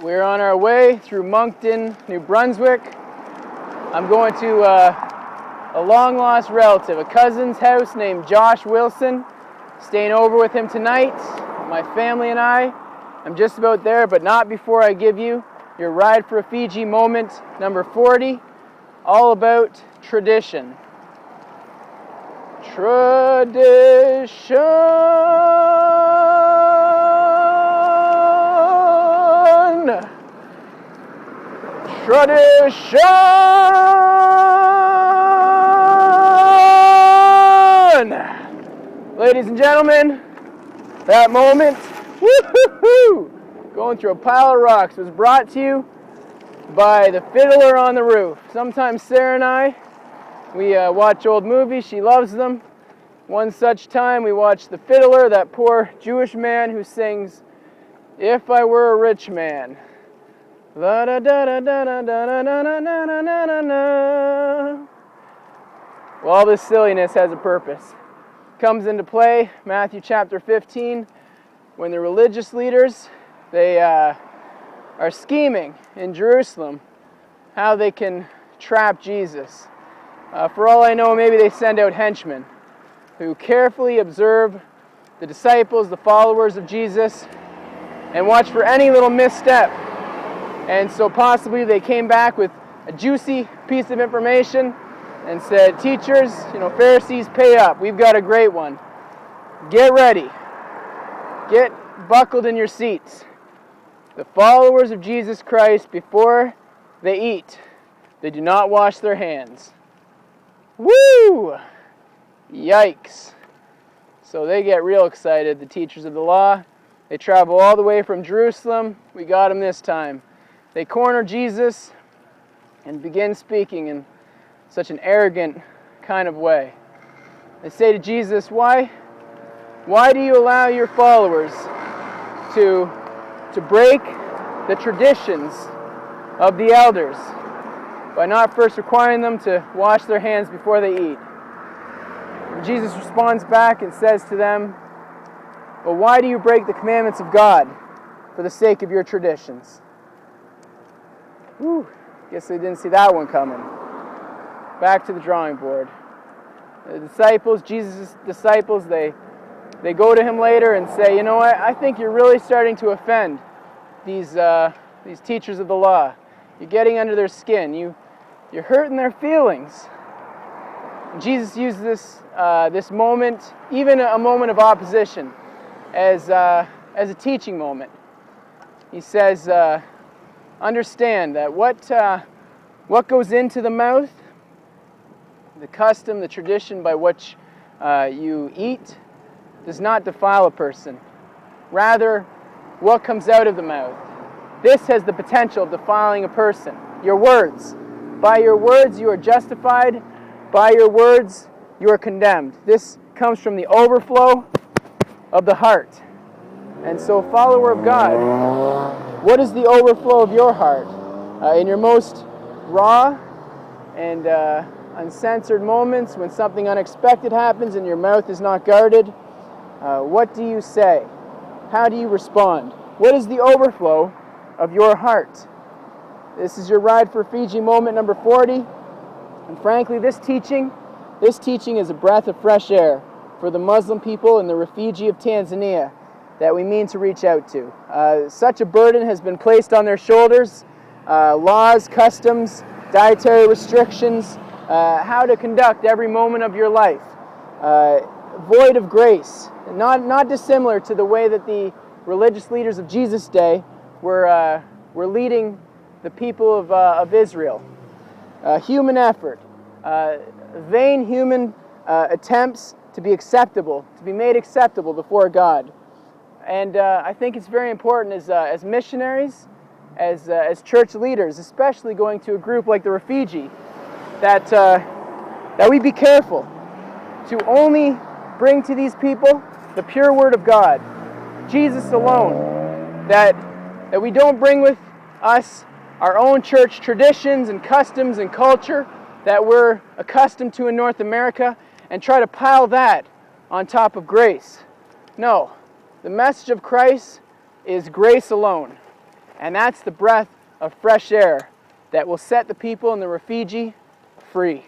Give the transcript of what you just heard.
We're on our way through Moncton, New Brunswick. I'm going to a long-lost relative, a cousin's house named Josh Wilson. Staying over with him tonight, my family and I. I'm just about there, but not before I give you your Ride4Rufiji moment number 40, all about tradition. Tradition. Tradition! Ladies and gentlemen, that moment, woo-hoo-hoo, going through a pile of rocks, was brought to you by the fiddler on the roof. Sometimes Sarah and I, we watch old movies. She loves them. One such time we watched The Fiddler, that poor Jewish man who sings, "If I Were a Rich Man." La da da da da da da da da da da da. Well, all this silliness has a purpose. Comes into play, Matthew chapter 15, when the religious leaders, they are scheming in Jerusalem how they can trap Jesus. For all I know, maybe they send out henchmen who carefully observe the disciples, the followers of Jesus, and watch for any little misstep. And so possibly they came back with a juicy piece of information and said, "Teachers, Pharisees, pay up. We've got a great one. Get ready. Get buckled in your seats. The followers of Jesus Christ, before they eat, they do not wash their hands." Woo! Yikes. So they get real excited, the teachers of the law. They travel all the way from Jerusalem. We got them this time. They corner Jesus and begin speaking in such an arrogant kind of way. They say to Jesus, why do you allow your followers to break the traditions of the elders by not first requiring them to wash their hands before they eat? And Jesus responds back and says to them, "Well, why do you break the commandments of God for the sake of your traditions?" Whew, guess they didn't see that one coming. Back to the drawing board. The disciples, Jesus' disciples, they go to him later and say, "You know what? I think you're really starting to offend these teachers of the law. You're getting under their skin. You're hurting their feelings." And Jesus used this moment, even a moment of opposition, as a teaching moment. He says, understand that what goes into the mouth, the custom, the tradition by which you eat, does not defile a person. Rather, what comes out of the mouth. This has the potential of defiling a person. Your words. By your words you are justified. By your words you are condemned. This comes from the overflow of the heart. And so, follower of God, what is the overflow of your heart? In your most raw and uncensored moments, when something unexpected happens and your mouth is not guarded, what do you say? How do you respond? What is the overflow of your heart? This is your Ride4Rufiji moment number 40. And frankly, this teaching is a breath of fresh air for the Muslim people in the Rufiji of Tanzania that we mean to reach out to. Such a burden has been placed on their shoulders. Laws, customs, dietary restrictions, how to conduct every moment of your life. Void of grace. Not dissimilar to the way that the religious leaders of Jesus' day were leading the people of Israel. Human effort. Vain human attempts to be acceptable, to be made acceptable before God. And I think it's very important as missionaries, as church leaders, especially going to a group like the Rufiji, that we be careful to only bring to these people the pure Word of God, Jesus alone, that we don't bring with us our own church traditions and customs and culture that we're accustomed to in North America and try to pile that on top of grace. No. The message of Christ is grace alone. And that's the breath of fresh air that will set the people in the Rufiji free.